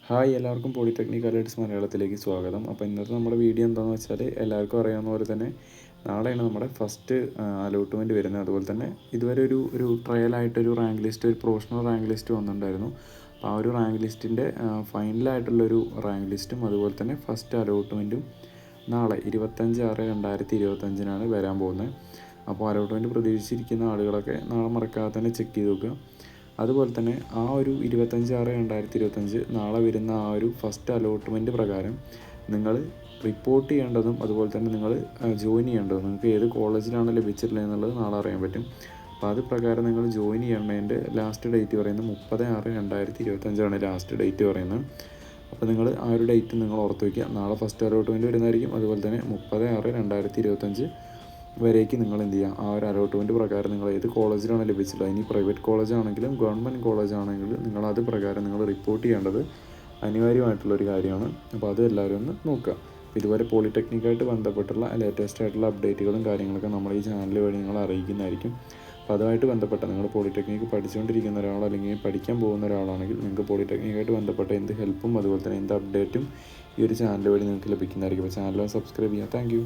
Hi, എല്ലാവർക്കും polytechnic alerts മലയാളത്തിലേക്ക് സ്വാഗതം. അപ്പോൾ ഇന്നത്തെ നമ്മുടെ വീഡിയോ എന്താണെന്ന് വെച്ചാൽ എല്ലാവർക്കും അറിയാവുന്ന പോലെ തന്നെ നാളെയാണ് നമ്മുടെ ഫസ്റ്റ് അലോട്ട്മെൻറ്റ് വരുന്നത്. അതുപോലെ തന്നെ ഇതുവരെ ഒരു ട്രയലായിട്ടൊരു റാങ്ക് ലിസ്റ്റ്, ഒരു പ്രൊഫഷണൽ റാങ്ക് ലിസ്റ്റ് വന്നിട്ടുണ്ടായിരുന്നു. അപ്പോൾ ആ ഒരു റാങ്ക് ലിസ്റ്റിൻ്റെ ഫൈനലായിട്ടുള്ളൊരു റാങ്ക് ലിസ്റ്റും അതുപോലെ തന്നെ ഫസ്റ്റ് അലോട്ട്മെൻറ്റും നാളെ 25/6/2025 വരാൻ പോകുന്നത്. അപ്പോൾ അലോട്ട്മെൻറ്റ് പ്രതീക്ഷിച്ചിരിക്കുന്ന ആളുകളൊക്കെ നാളെ മറക്കാതെ തന്നെ ചെക്ക് ചെയ്ത് നോക്കുക. അതുപോലെ തന്നെ ആ ഒരു 25/6/2025 നാളെ വരുന്ന ആ ഒരു ഫസ്റ്റ് അലോട്ട്മെൻറ്റ് പ്രകാരം നിങ്ങൾ റിപ്പോർട്ട് ചെയ്യേണ്ടതും അതുപോലെ തന്നെ നിങ്ങൾ ജോയിൻ ചെയ്യേണ്ടതും, നിങ്ങൾക്ക് ഏത് കോളേജിലാണ് ലഭിച്ചിട്ടുള്ളത് എന്നുള്ളത് നാളെ അറിയാൻ പറ്റും. അപ്പോൾ അത് പ്രകാരം നിങ്ങൾ ജോയിൻ ചെയ്യേണ്ടതിൻ്റെ ലാസ്റ്റ് ഡേറ്റ് പറയുന്നത് 30/6/2025 ലാസ്റ്റ് ഡേറ്റ് പറയുന്നത്. അപ്പോൾ നിങ്ങൾ ആ ഒരു ഡേറ്റ് നിങ്ങൾ ഓർത്ത് വയ്ക്കുക. നാളെ ഫസ്റ്റ് അലോട്ട്മെൻറ്റ് വരുന്നതായിരിക്കും. അതുപോലെ തന്നെ 30/6/2025 വരേക്ക് നിങ്ങൾ എന്ത് ചെയ്യുക, ആ ഒരു അലോട്ട്മെൻറ്റ് പ്രകാരം നിങ്ങൾ ഏത് കോളേജിലാണ് ലഭിച്ചിട്ടുള്ളത്, ഇനി പ്രൈവറ്റ് കോളേജ് ആണെങ്കിലും ഗവൺമെൻറ് കോളേജ് ആണെങ്കിലും നിങ്ങൾ അത് പ്രകാരം നിങ്ങൾ റിപ്പോർട്ട് ചെയ്യേണ്ടത് അനിവാര്യമായിട്ടുള്ളൊരു കാര്യമാണ്. അപ്പോൾ അത് എല്ലാവരും ഒന്ന് നോക്കുക. ഇതുവരെ പോളിടെക്നിക്കായിട്ട് ബന്ധപ്പെട്ടുള്ള ലേറ്റസ്റ്റ് ആയിട്ടുള്ള അപ്ഡേറ്റുകളും കാര്യങ്ങളൊക്കെ നമ്മൾ ഈ ചാനൽ വഴി നിങ്ങൾ അറിയിക്കുന്നതായിരിക്കും. അപ്പോൾ അതുമായിട്ട് ബന്ധപ്പെട്ട നിങ്ങൾ പോളിടെക്നിക്ക് പഠിച്ചുകൊണ്ടിരിക്കുന്ന ഒരാൾ അല്ലെങ്കിൽ പഠിക്കാൻ പോകുന്ന ഒരാളാണെങ്കിൽ നിങ്ങൾക്ക് പോളിടെക്നിക്കായിട്ട് ബന്ധപ്പെട്ട എന്ത് ഹെൽപ്പും അതുപോലെ തന്നെ എന്ത് അപ്ഡേറ്റും ഈ ഒരു ചാനൽ വഴി നിങ്ങൾക്ക് ലഭിക്കുന്നതായിരിക്കും. അപ്പോൾ ചാനൽ സബ്സ്ക്രൈബ് ചെയ്യുക. താങ്ക്